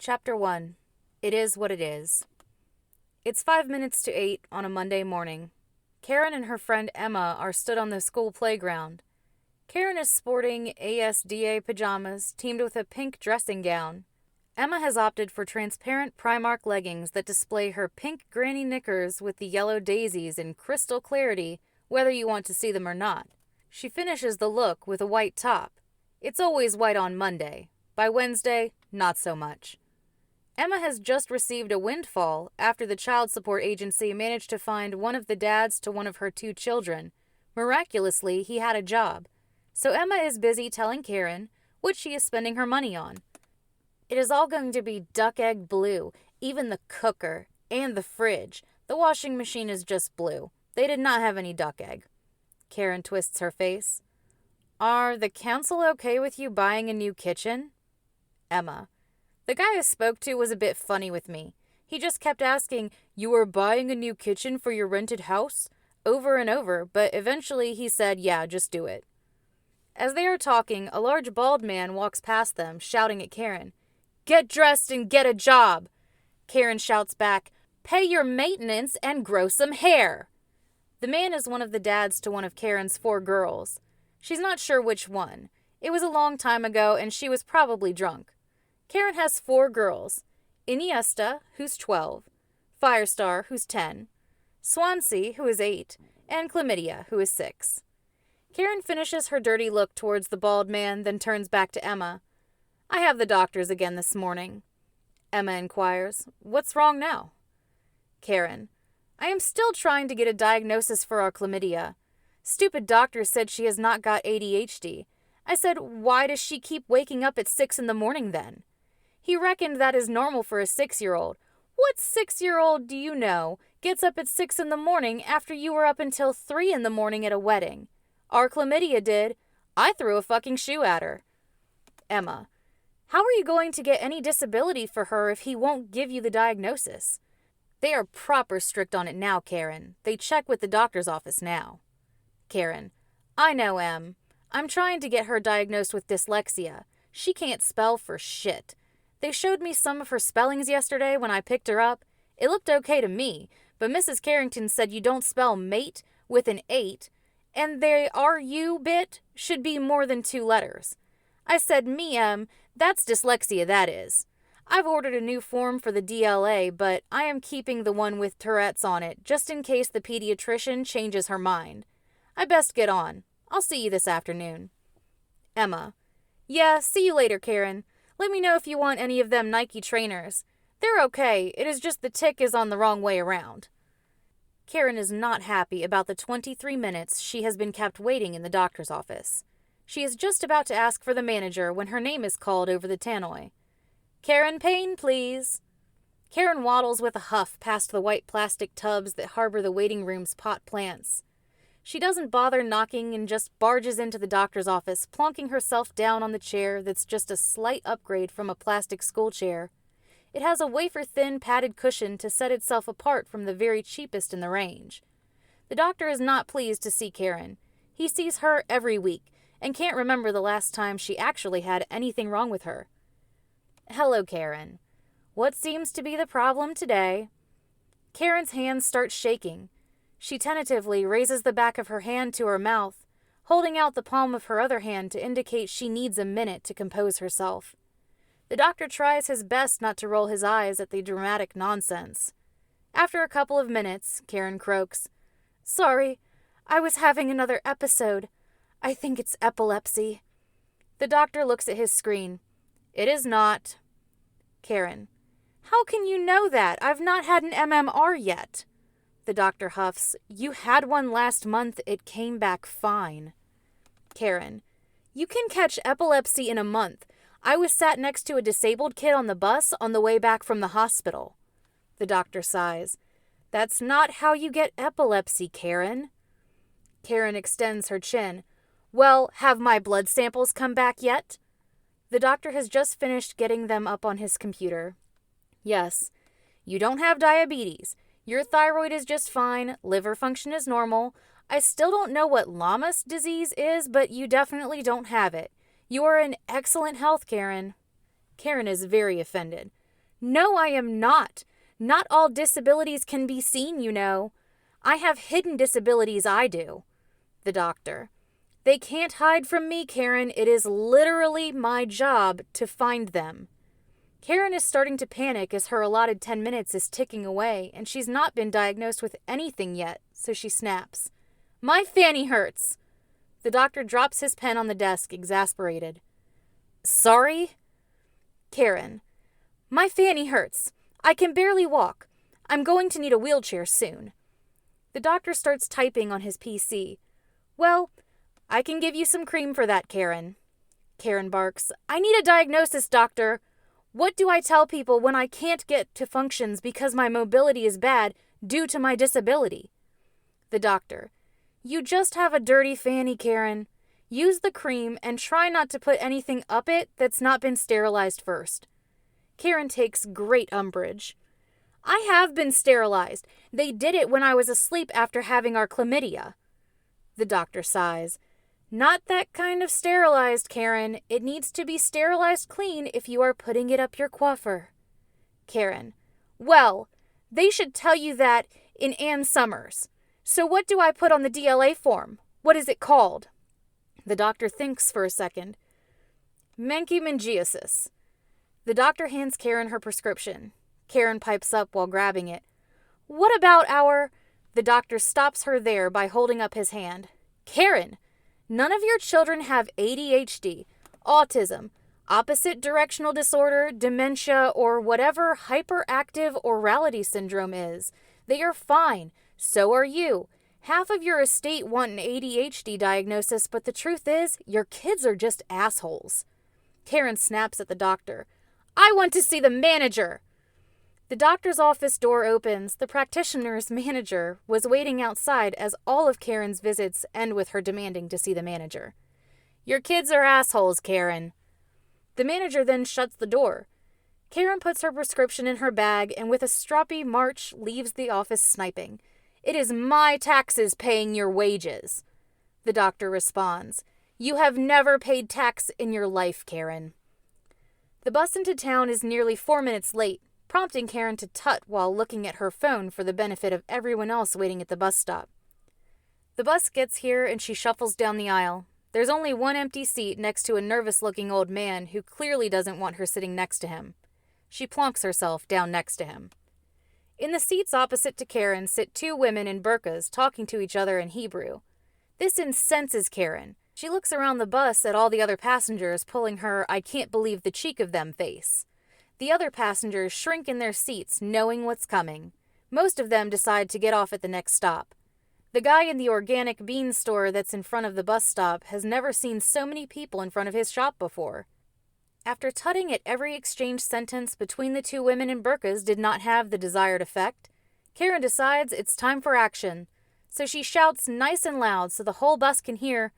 Chapter 1. It is what it is. It's 5 minutes to 8 on a Monday morning. Karen and her friend Emma are stood on the school playground. Karen is sporting ASDA pajamas teamed with a pink dressing gown. Emma has opted for transparent Primark leggings that display her pink granny knickers with the yellow daisies in crystal clarity, whether you want to see them or not. She finishes the look with a white top. It's always white on Monday. By Wednesday, not so much. Emma has just received a windfall after the child support agency managed to find one of the dads to one of her 2 children. Miraculously, he had a job. So Emma is busy telling Karen what she is spending her money on. It is all going to be duck egg blue, even the cooker and the fridge. The washing machine is just blue. They did not have any duck egg. Karen twists her face. Are the council okay with you buying a new kitchen? Emma. The guy I spoke to was a bit funny with me. He just kept asking, "You are buying a new kitchen for your rented house?" over and over, but eventually he said, "Yeah, just do it." As they are talking, a large bald man walks past them, shouting at Karen, "Get dressed and get a job!" Karen shouts back, "Pay your maintenance and grow some hair!" The man is one of the dads to one of Karen's 4 girls. She's not sure which one. It was a long time ago, and she was probably drunk. Karen has 4 girls. Iniesta, who's 12, Firestar, who's 10, Swansea, who is 8, and Chlamydia, who is 6. Karen finishes her dirty look towards the bald man, then turns back to Emma. "I have the doctors again this morning." Emma inquires, "What's wrong now?" Karen, "I am still trying to get a diagnosis for our chlamydia. Stupid doctor said she has not got ADHD. I said, why does she keep waking up at 6 in the morning then? He reckoned that is normal for a 6-year-old. What 6-year-old do you know gets up at 6 in the morning after you were up until 3 in the morning at a wedding? Our chlamydia did. I threw a fucking shoe at her." Emma, "How are you going to get any disability for her if he won't give you the diagnosis? They are proper strict on it now, Karen. They check with the doctor's office now." Karen, "I know, Em. I'm trying to get her diagnosed with dyslexia. She can't spell for shit. They showed me some of her spellings yesterday when I picked her up. It looked okay to me, but Mrs. Carrington said you don't spell mate with an 8, and the RU bit should be more than 2 letters. I said, me, Em, that's dyslexia, that is. I've ordered a new form for the DLA, but I am keeping the one with Tourette's on it, just in case the pediatrician changes her mind. I best get on. I'll see you this afternoon." Emma, "Yeah, see you later, Karen. Let me know if you want any of them Nike trainers. They're okay, it is just the tick is on the wrong way around." Karen is not happy about the 23 minutes she has been kept waiting in the doctor's office. She is just about to ask for the manager when her name is called over the tannoy. "Karen Payne, please." Karen waddles with a huff past the white plastic tubs that harbor the waiting room's pot plants. She doesn't bother knocking and just barges into the doctor's office, plonking herself down on the chair that's just a slight upgrade from a plastic school chair. It has a wafer-thin padded cushion to set itself apart from the very cheapest in the range. The doctor is not pleased to see Karen. He sees her every week and can't remember the last time she actually had anything wrong with her. "Hello, Karen. What seems to be the problem today?" Karen's hands start shaking. She tentatively raises the back of her hand to her mouth, holding out the palm of her other hand to indicate she needs a minute to compose herself. The doctor tries his best not to roll his eyes at the dramatic nonsense. After a couple of minutes, Karen croaks, "Sorry, I was having another episode. I think it's epilepsy." The doctor looks at his screen. "It is not." Karen, "How can you know that? I've not had an MMR yet." The doctor huffs, "You had one last month. It came back fine." Karen, "You can catch epilepsy in a month. I was sat next to a disabled kid on the bus on the way back from the hospital." The doctor sighs, "That's not how you get epilepsy, Karen." Karen extends her chin. "Well, have my blood samples come back yet?" The doctor has just finished getting them up on his computer. "Yes. You don't have diabetes. Your thyroid is just fine. Liver function is normal. I still don't know what Lammas disease is, but you definitely don't have it. You are in excellent health, Karen." Karen is very offended. No, I am not. Not all disabilities can be seen, you know. I have hidden disabilities, I do. The doctor. They can't hide from me, Karen. It is literally my job to find them. Karen is starting to panic as her allotted 10 minutes is ticking away, and she's not been diagnosed with anything yet, so she snaps. My fanny hurts. The doctor drops his pen on the desk, exasperated. Sorry? Karen. My fanny hurts. I can barely walk. I'm going to need a wheelchair soon. The doctor starts typing on his PC. Well, I can give you some cream for that, Karen. Karen barks. I need a diagnosis, doctor. What do I tell people when I can't get to functions because my mobility is bad due to my disability? The doctor. You just have a dirty fanny, Karen. Use the cream and try not to put anything up it that's not been sterilized first. Karen takes great umbrage. I have been sterilized. They did it when I was asleep after having our chlamydia. The doctor sighs. Not that kind of sterilized, Karen. It needs to be sterilized clean if you are putting it up your coiffure. Karen. Well, they should tell you that in Ann Summers. So what do I put on the DLA form? What is it called? The doctor thinks for a second. Menkymangiosis. The doctor hands Karen her prescription. Karen pipes up while grabbing it. What about our... The doctor stops her there by holding up his hand. Karen, none of your children have ADHD, autism, opposite directional disorder, dementia, or whatever hyperactive orality syndrome is. They are fine. So are you. Half of your estate want an ADHD diagnosis, but the truth is, your kids are just assholes. Karen snaps at the doctor. I want to see the manager. The doctor's office door opens. The practitioner's manager was waiting outside as all of Karen's visits end with her demanding to see the manager. Your kids are assholes, Karen. The manager then shuts the door. Karen puts her prescription in her bag and with a stroppy march leaves the office sniping. It is my taxes paying your wages. The doctor responds. You have never paid tax in your life, Karen. The bus into town is nearly 4 minutes late, prompting Karen to tut while looking at her phone for the benefit of everyone else waiting at the bus stop. The bus gets here and she shuffles down the aisle. There's only one empty seat next to a nervous-looking old man who clearly doesn't want her sitting next to him. She plonks herself down next to him. In the seats opposite to Karen sit two women in burqas talking to each other in Hebrew. This incenses Karen. She looks around the bus at all the other passengers pulling her I can't believe the cheek of them face. The other passengers shrink in their seats, knowing what's coming. Most of them decide to get off at the next stop. The guy in the organic bean store that's in front of the bus stop has never seen so many people in front of his shop before. After tutting at every exchanged sentence between the two women in burqas did not have the desired effect, Karen decides it's time for action. So she shouts nice and loud so the whole bus can hear,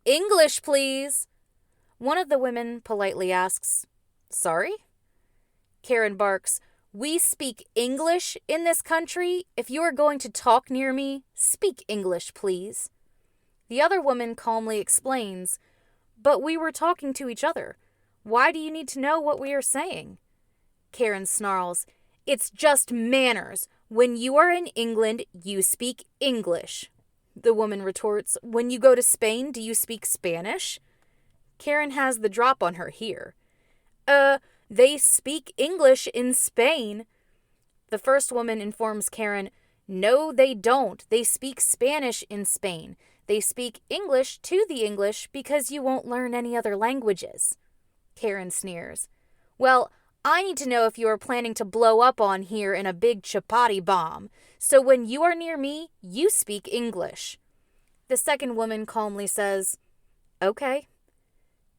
English, please. One of the women politely asks, Sorry? Karen barks, We speak English in this country. If you are going to talk near me, speak English, please. The other woman calmly explains, But we were talking to each other. Why do you need to know what we are saying? Karen snarls, It's just manners. When you are in England, you speak English. The woman retorts, When you go to Spain, do you speak Spanish? Karen has the drop on her here. They speak English in Spain. The first woman informs Karen, No, they don't. They speak Spanish in Spain. They speak English to the English because you won't learn any other languages. Karen sneers. Well, I need to know if you are planning to blow up on here in a big chapati bomb. So when you are near me, you speak English. The second woman calmly says, Okay.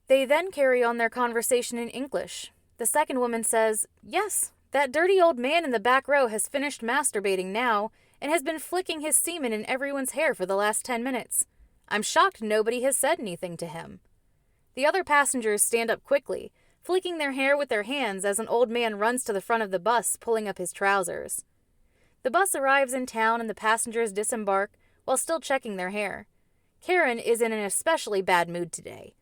They then carry on their conversation in English. The second woman says, Yes, that dirty old man in the back row has finished masturbating now and has been flicking his semen in everyone's hair for the last 10 minutes. I'm shocked nobody has said anything to him. The other passengers stand up quickly, flicking their hair with their hands as an old man runs to the front of the bus, pulling up his trousers. The bus arrives in town and the passengers disembark while still checking their hair. Karen is in an especially bad mood today.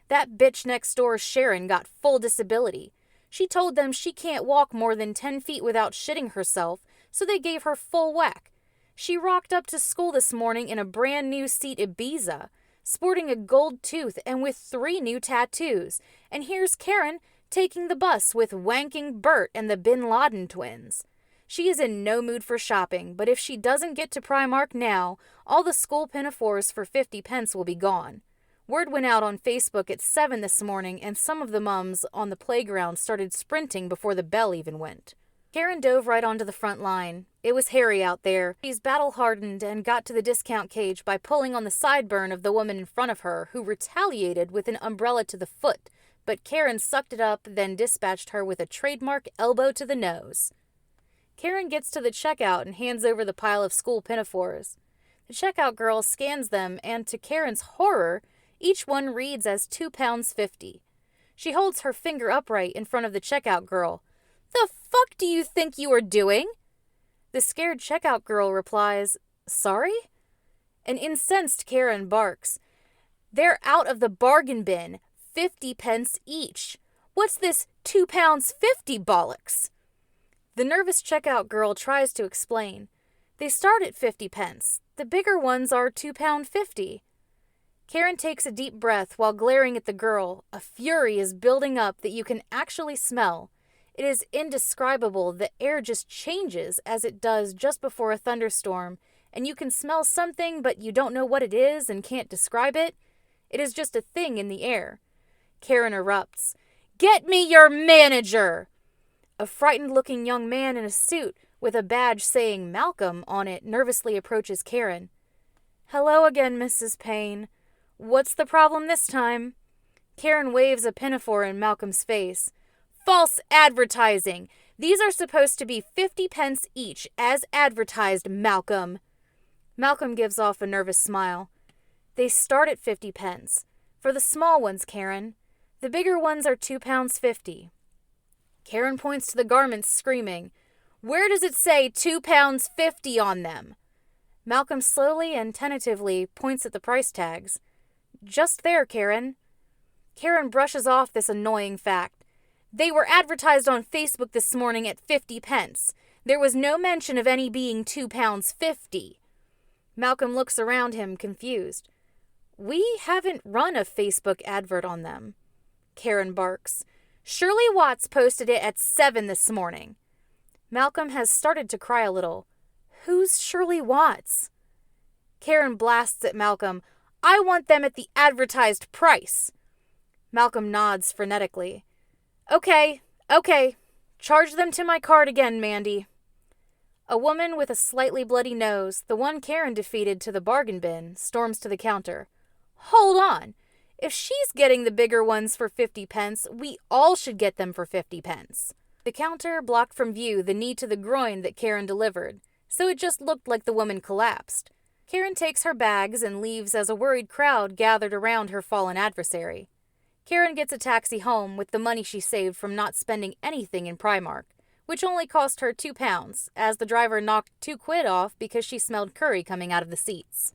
That bitch next door, Sharon, got full disability. She told them she can't walk more than 10 feet without shitting herself, so they gave her full whack. She rocked up to school this morning in a brand new seat Ibiza, sporting a gold tooth and with 3 new tattoos. And here's Karen taking the bus with wanking Bert and the Bin Laden twins. She is in no mood for shopping, but if she doesn't get to Primark now, all the school pinafores for 50 pence will be gone. Word went out on Facebook at 7 this morning, and some of the mums on the playground started sprinting before the bell even went. Karen dove right onto the front line. It was hairy out there. She's battle-hardened and got to the discount cage by pulling on the sideburn of the woman in front of her, who retaliated with an umbrella to the foot, but Karen sucked it up, then dispatched her with a trademark elbow to the nose. Karen gets to the checkout and hands over the pile of school pinafores. The checkout girl scans them, and to Karen's horror, each one reads as £2.50. She holds her finger upright in front of the checkout girl. "The fuck do you think you are doing?" The scared checkout girl replies, "Sorry?" An incensed Karen barks, "They're out of the bargain bin, 50 pence each. What's this £2.50 bollocks?" The nervous checkout girl tries to explain. They start at 50 pence. The bigger ones are £2.50. Karen takes a deep breath while glaring at the girl. A fury is building up that you can actually smell. It is indescribable. The air just changes as it does just before a thunderstorm, and you can smell something but you don't know what it is and can't describe it. It is just a thing in the air. Karen erupts. "Get me your manager!" A frightened-looking young man in a suit with a badge saying Malcolm on it nervously approaches Karen. "Hello again, Mrs. Payne. What's the problem this time?" Karen waves a pinafore in Malcolm's face. "False advertising! These are supposed to be 50 pence each, as advertised, Malcolm." Malcolm gives off a nervous smile. "They start at 50 pence. For the small ones, Karen. The bigger ones are £2.50. Karen points to the garments, screaming, "Where does it say £2.50 on them?" Malcolm slowly and tentatively points at the price tags. "Just there, Karen." Karen brushes off this annoying fact. "They were advertised on Facebook this morning at 50 pence. There was no mention of any being £2.50. Malcolm looks around him, confused. "We haven't run a Facebook advert on them." Karen barks. "Shirley Watts posted it at 7 this morning." Malcolm has started to cry a little. "Who's Shirley Watts?" Karen blasts at Malcolm. "I want them at the advertised price." Malcolm nods frenetically. Okay. Charge them to my card again, Mandy." A woman with a slightly bloody nose, the one Karen defeated to the bargain bin, storms to the counter. "Hold on. If she's getting the bigger ones for 50 pence, we all should get them for 50 pence. The counter blocked from view the knee to the groin that Karen delivered, so it just looked like the woman collapsed. Karen takes her bags and leaves as a worried crowd gathered around her fallen adversary. Karen gets a taxi home with the money she saved from not spending anything in Primark, which only cost her £2, as the driver knocked £2 off because she smelled curry coming out of the seats.